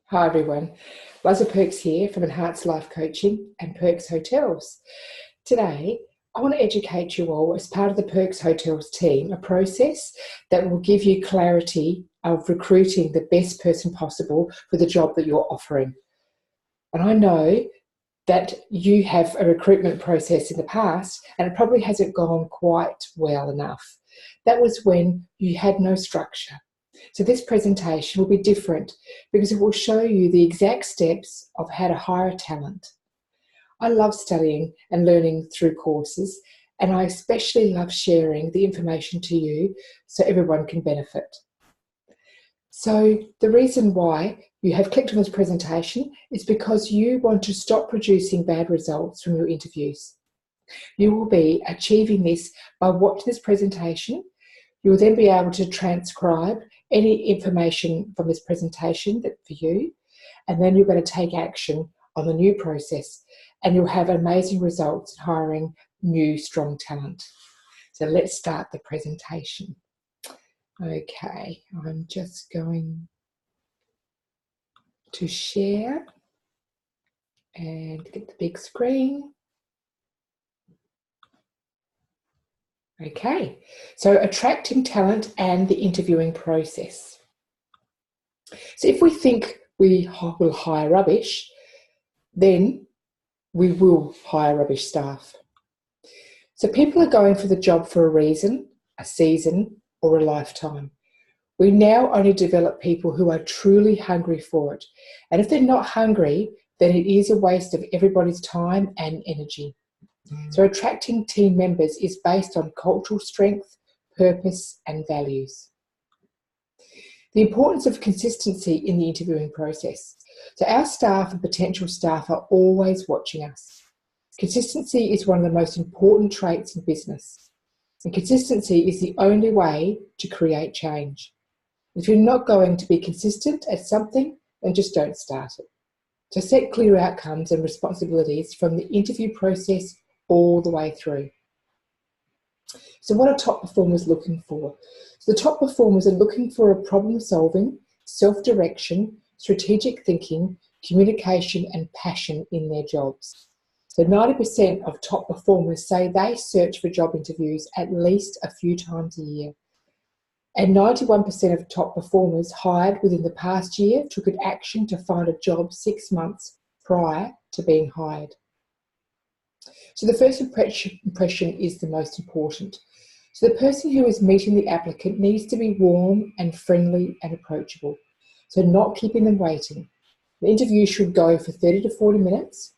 Hi everyone, Liza Perks here from Enhanced Life Coaching and Perks Hotels. Today, I want to educate you all as part of the Perks Hotels team, a process that will give you clarity of recruiting the best person possible for the job that you're offering. And I know that you have a recruitment process in the past and it probably hasn't gone quite well enough. That was when you had no structure. So this presentation will be different because it will show you the exact steps of how to hire talent. I love studying and learning through courses, and I especially love sharing the information to you so everyone can benefit. So the reason why you have clicked on this presentation is because you want to stop producing bad results from your interviews. You will be achieving this by watching this presentation. You will then be able to transcribe any information from this presentation for you, and then you're going to take action on the new process, and you'll have amazing results in hiring new, strong talent. So let's start the presentation. Okay, I'm just going to share and get the big screen. Okay, so attracting talent and the interviewing process. So if we think we will hire rubbish, then we will hire rubbish staff. So people are going for the job for a reason, a season, or a lifetime. We now only develop people who are truly hungry for it. And if they're not hungry, then it is a waste of everybody's time and energy. So attracting team members is based on cultural strength, purpose, and values. The importance of consistency in the interviewing process. So our staff and potential staff are always watching us. Consistency is one of the most important traits in business. And consistency is the only way to create change. If you're not going to be consistent at something, then just don't start it. So set clear outcomes and responsibilities from the interview process all the way through. So what are top performers looking for? So the top performers are looking for a problem-solving, self-direction, strategic thinking, communication and passion in their jobs. So 90% of top performers say they search for job interviews at least a few times a year. And 91% of top performers hired within the past year took an action to find a job 6 months prior to being hired. So the first impression is the most important. So the person who is meeting the applicant needs to be warm and friendly and approachable. So not keeping them waiting. The interview should go for 30 to 40 minutes.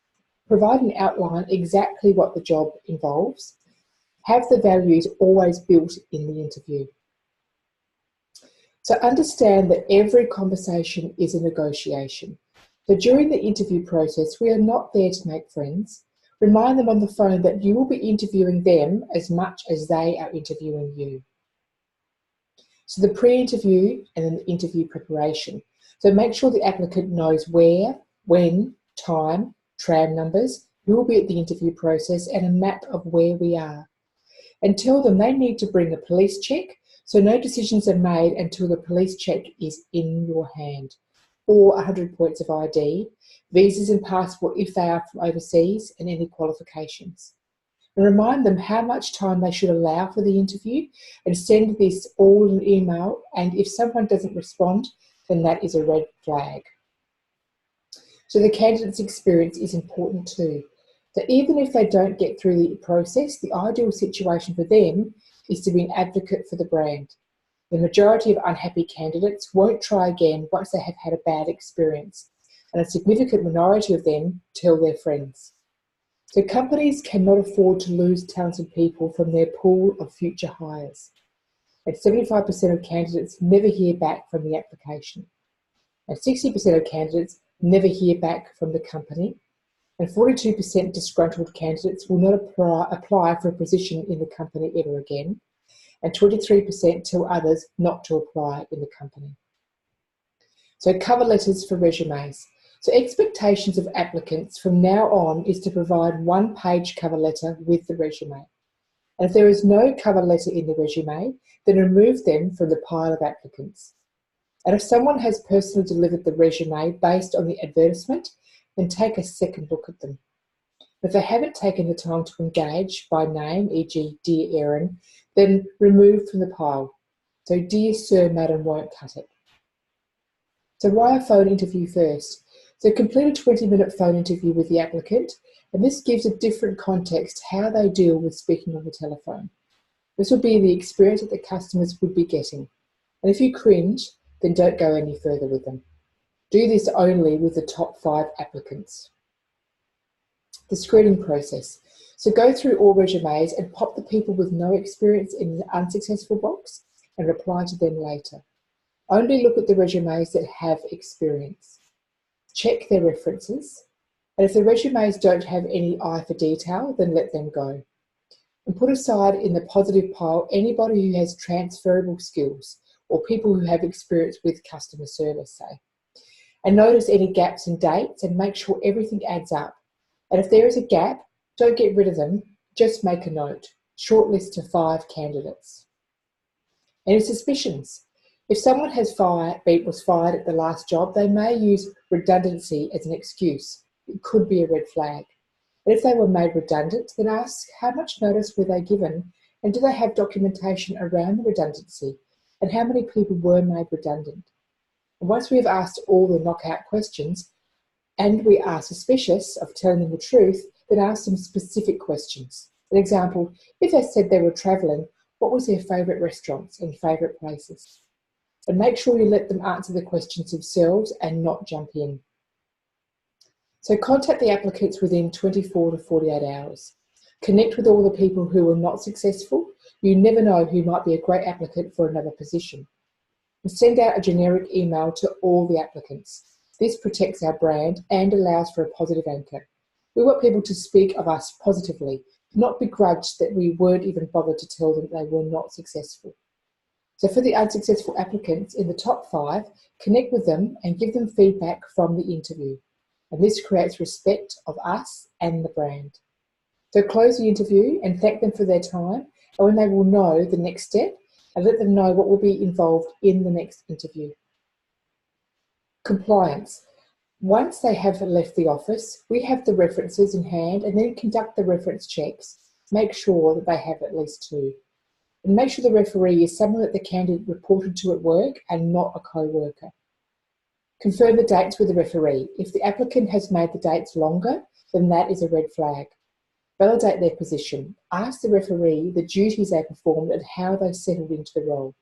Provide an outline exactly what the job involves. Have the values always built in the interview. So understand that every conversation is a negotiation. So during the interview process, we are not there to make friends. Remind them on the phone that you will be interviewing them as much as they are interviewing you. So the pre-interview and then the interview preparation. So make sure the applicant knows where, when, time, tram numbers, who will be at the interview process, and a map of where we are. And tell them they need to bring a police check, so no decisions are made until the police check is in your hand, or 100 points of ID, visas and passport if they are from overseas, and any qualifications. And remind them how much time they should allow for the interview, and send this all in an email, and if someone doesn't respond, then that is a red flag. So the candidate's experience is important too. So even if they don't get through the process, the ideal situation for them is to be an advocate for the brand. The majority of unhappy candidates won't try again once they have had a bad experience, and a significant minority of them tell their friends. So companies cannot afford to lose talented people from their pool of future hires. And 75% of candidates never hear back from the application. And 60% of candidates never hear back from the company. And 42% disgruntled candidates will not apply for a position in the company ever again. And 23% tell others not to apply in the company. So cover letters for resumes. So expectations of applicants from now on is to provide one-page cover letter with the resume. And if there is no cover letter in the resume, then remove them from the pile of applicants. And if someone has personally delivered the resume based on the advertisement, then take a second look at them. If they haven't taken the time to engage by name, e.g. Dear Erin, then remove from the pile. So Dear Sir, Madam won't cut it. So why a phone interview first? So complete a 20-minute phone interview with the applicant, and this gives a different context how they deal with speaking on the telephone. This will be the experience that the customers would be getting. And if you cringe, then don't go any further with them. Do this only with the top 5 applicants. The screening process. So go through all resumes and pop the people with no experience in the unsuccessful box and reply to them later. Only look at the resumes that have experience. Check their references. And if the resumes don't have any eye for detail, then let them go. And put aside in the positive pile anybody who has transferable skills or people who have experience with customer service, say. And notice any gaps in dates and make sure everything adds up. And if there is a gap, don't get rid of them, just make a note. Shortlist to 5 candidates. Any suspicions? If someone was fired at the last job, they may use redundancy as an excuse. It could be a red flag. And if they were made redundant, then ask how much notice were they given and do they have documentation around the redundancy and how many people were made redundant. And once we have asked all the knockout questions and we are suspicious of telling them the truth, then ask them specific questions. An example, if they said they were travelling, what was their favourite restaurants and favourite places? And make sure you let them answer the questions themselves and not jump in. So contact the applicants within 24 to 48 hours. Connect with all the people who were not successful. You never know who might be a great applicant for another position. And send out a generic email to all the applicants. This protects our brand and allows for a positive anchor. We want people to speak of us positively, not begrudge that we weren't even bothered to tell them they were not successful. So for the unsuccessful applicants in the top 5, connect with them and give them feedback from the interview. And this creates respect of us and the brand. So close the interview and thank them for their time, and when they will know the next step, and let them know what will be involved in the next interview. Compliance. Once they have left the office, we have the references in hand and then conduct the reference checks. Make sure that they have at least 2. And make sure the referee is someone that the candidate reported to at work and not a co-worker. Confirm the dates with the referee. If the applicant has made the dates longer, then that is a red flag. Validate their position. Ask the referee the duties they performed and how they settled into the role.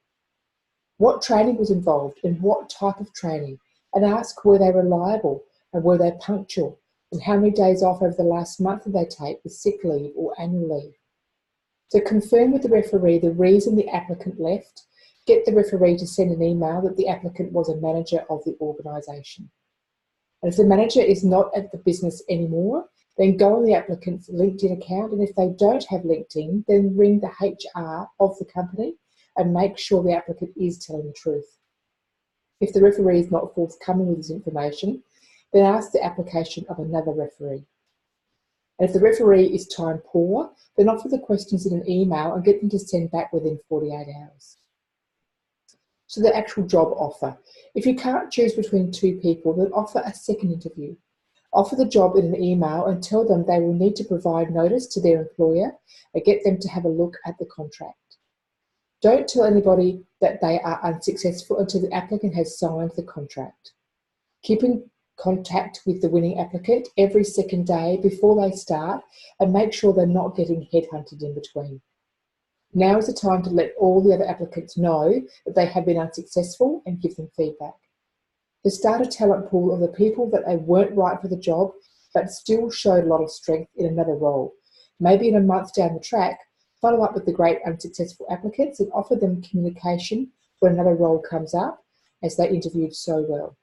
What training was involved and what type of training? And ask were they reliable and were they punctual? And how many days off over the last month did they take with sick leave or annual leave? So confirm with the referee the reason the applicant left. Get the referee to send an email that the applicant was a manager of the organisation. And if the manager is not at the business anymore, then go on the applicant's LinkedIn account, and if they don't have LinkedIn, then ring the HR of the company and make sure the applicant is telling the truth. If the referee is not forthcoming with this information, then ask the application of another referee. And if the referee is time poor, then offer the questions in an email and get them to send back within 48 hours. So the actual job offer. If you can't choose between 2 people, then offer a second interview. Offer the job in an email and tell them they will need to provide notice to their employer and get them to have a look at the contract. Don't tell anybody that they are unsuccessful until the applicant has signed the contract. Keep in contact with the winning applicant every second day before they start and make sure they're not getting headhunted in between. Now is the time to let all the other applicants know that they have been unsuccessful and give them feedback. To start a talent pool of the people that they weren't right for the job but still showed a lot of strength in another role. Maybe in a month down the track, follow up with the great unsuccessful applicants and offer them communication when another role comes up as they interviewed so well.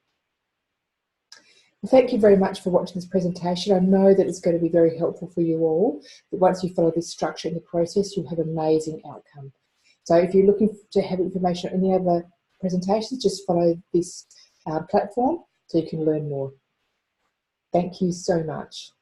Thank you very much for watching this presentation. I know that it's going to be very helpful for you all, that once you follow this structure in the process, you'll have an amazing outcome. So if you're looking to have information on any other presentations, just follow this platform so you can learn more. Thank you so much.